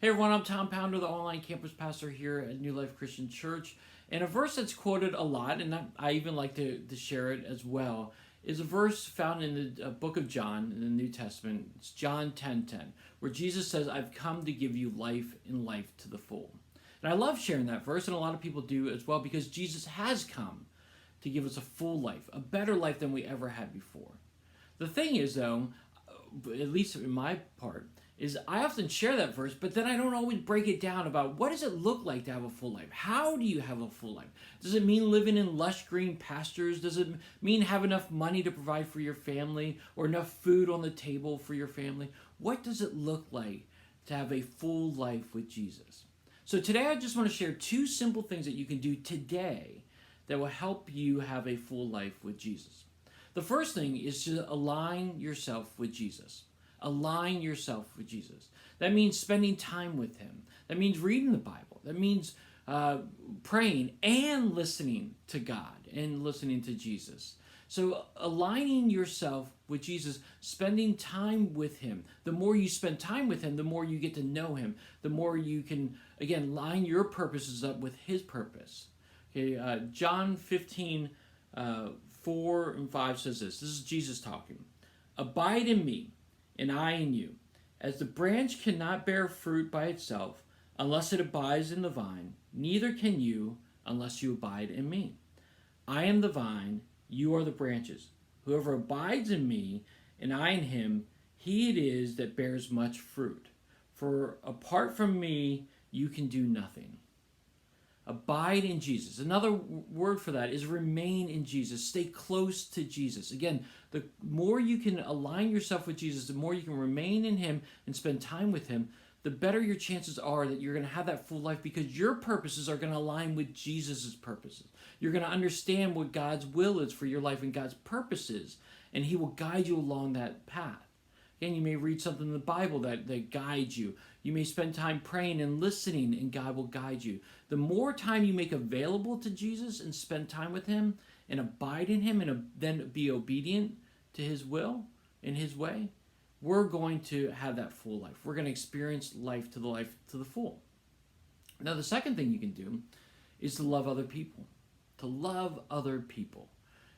Hey everyone, I'm Tom Pounder, the online campus pastor here at New Life Christian Church. And a verse that's quoted a lot, and I even like to share it as well, is a verse found in the book of John in the New Testament. It's John 10:10, where Jesus says, "I've come to give you life and life to the full." And I love sharing that verse, and a lot of people do as well, because Jesus has come to give us a full life, a better life than we ever had before. The thing is, though, at least in my part, is I often share that verse, but then I don't always break it down about what does it look like to have a full life? How do you have a full life? Does it mean living in lush green pastures? Does it mean have enough money to provide for your family or enough food on the table for your family? What does it look like to have a full life with Jesus? So today I just want to share two simple things that you can do today that will help you have a full life with Jesus. The first thing is to align yourself with Jesus. Align yourself with Jesus. That means spending time with him. That means reading the Bible. That means praying and listening to God and listening to Jesus. So aligning yourself with Jesus, spending time with him. The more you spend time with him, the more you get to know him. The more you can, again, line your purposes up with his purpose. Okay, John 15, 4 and 5 says this. This is Jesus talking. "Abide in me, and I in you. As the branch cannot bear fruit by itself unless it abides in the vine, neither can you unless you abide in me. I am the vine, you are the branches. Whoever abides in me, and I in him, he it is that bears much fruit. For apart from me, you can do nothing." Abide in Jesus. Another word for that is remain in Jesus. Stay close to Jesus. Again, the more you can align yourself with Jesus, the more you can remain in him and spend time with him, the better your chances are that you're going to have that full life, because your purposes are going to align with Jesus' purposes. You're going to understand what God's will is for your life and God's purposes, and he will guide you along that path. Again, you may read something in the Bible that guides you. You may spend time praying and listening, and God will guide you. The more time you make available to Jesus and spend time with him and abide in him and then be obedient to his will and his way, we're going to have that full life. We're going to experience life to the full. Now, the second thing you can do is to love other people. To love other people.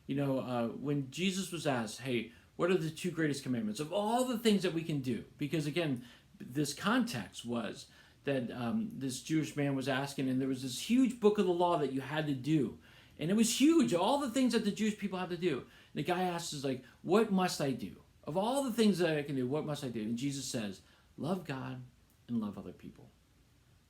You know, when Jesus was asked, hey, what are the two greatest commandments of all the things that we can do? Because again, this context was that this Jewish man was asking, and there was this huge book of the law that you had to do. And it was huge, all the things that the Jewish people had to do. And the guy asks, is like, what must I do? Of all the things that I can do, what must I do? And Jesus says, love God and love other people.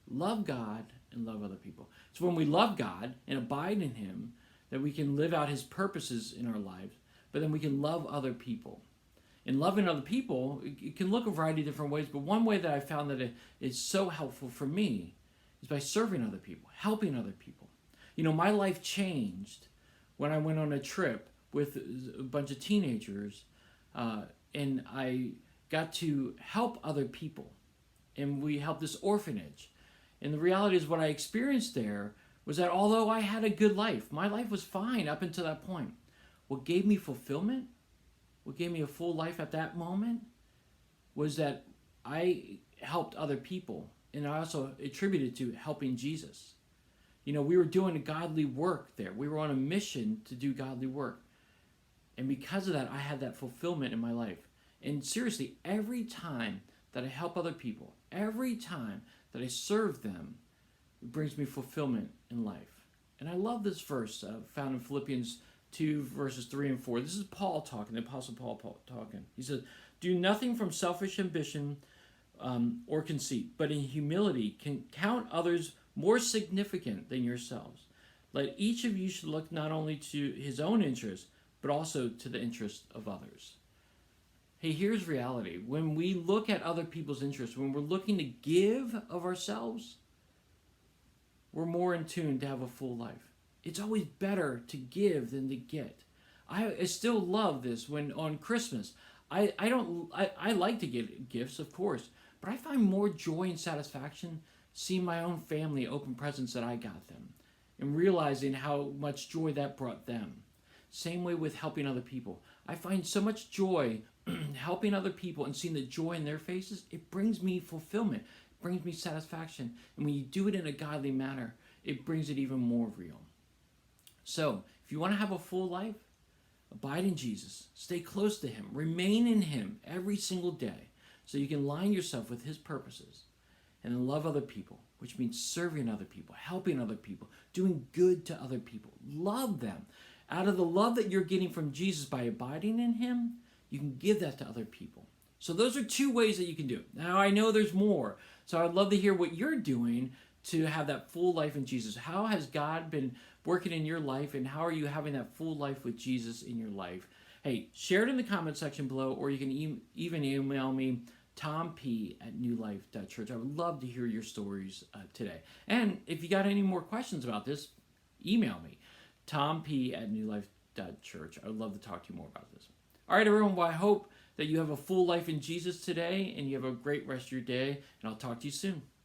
Love God and love other people. It's when we love God and abide in him that we can live out his purposes in our lives, but then we can love other people. In loving other people, it can look a variety of different ways, but one way that I found that it is so helpful for me is by serving other people, helping other people. You know, my life changed when I went on a trip with a bunch of teenagers, and I got to help other people. And we helped this orphanage. And the reality is, what I experienced there was that although I had a good life, my life was fine up until that point. What gave me fulfillment, what gave me a full life at that moment, was that I helped other people, and I also attributed to helping Jesus. You know, we were doing a godly work there. We were on a mission to do godly work. And because of that, I had that fulfillment in my life. And seriously, every time that I help other people, every time that I serve them, it brings me fulfillment in life. And I love this verse found in Philippians 2 verses 3 and 4. This is Paul talking, the Apostle Paul talking. He says, "Do nothing from selfish ambition or conceit, but in humility can count others more significant than yourselves. Let each of you should look not only to his own interest, but also to the interest of others." Hey, here's reality. When we look at other people's interests, when we're looking to give of ourselves, we're more in tune to have a full life. It's always better to give than to get. I still love this when on Christmas, I like to get gifts, of course, but I find more joy and satisfaction seeing my own family open presents that I got them and realizing how much joy that brought them. Same way with helping other people. I find so much joy helping other people and seeing the joy in their faces. It brings me fulfillment. brings me satisfaction. And when you do it in a godly manner, it brings it even more real. So, if you want to have a full life, abide in Jesus. Stay close to him. Remain in him every single day so you can line yourself with his purposes. And then love other people, which means serving other people, helping other people, doing good to other people. Love them. Out of the love that you're getting from Jesus by abiding in him, you can give that to other people. So those are 2 ways that you can do it. Now, I know there's more. So I'd love to hear what you're doing to have that full life in Jesus. How has God been working in your life, and how are you having that full life with Jesus in your life? Hey, share it in the comment section below, or you can even email me, tomp@newlife.church. I would love to hear your stories today. And if you got any more questions about this, email me, tomp@newlife.church. I would love to talk to you more about this. All right, everyone. Well, I hope that you have a full life in Jesus today, and you have a great rest of your day, and I'll talk to you soon.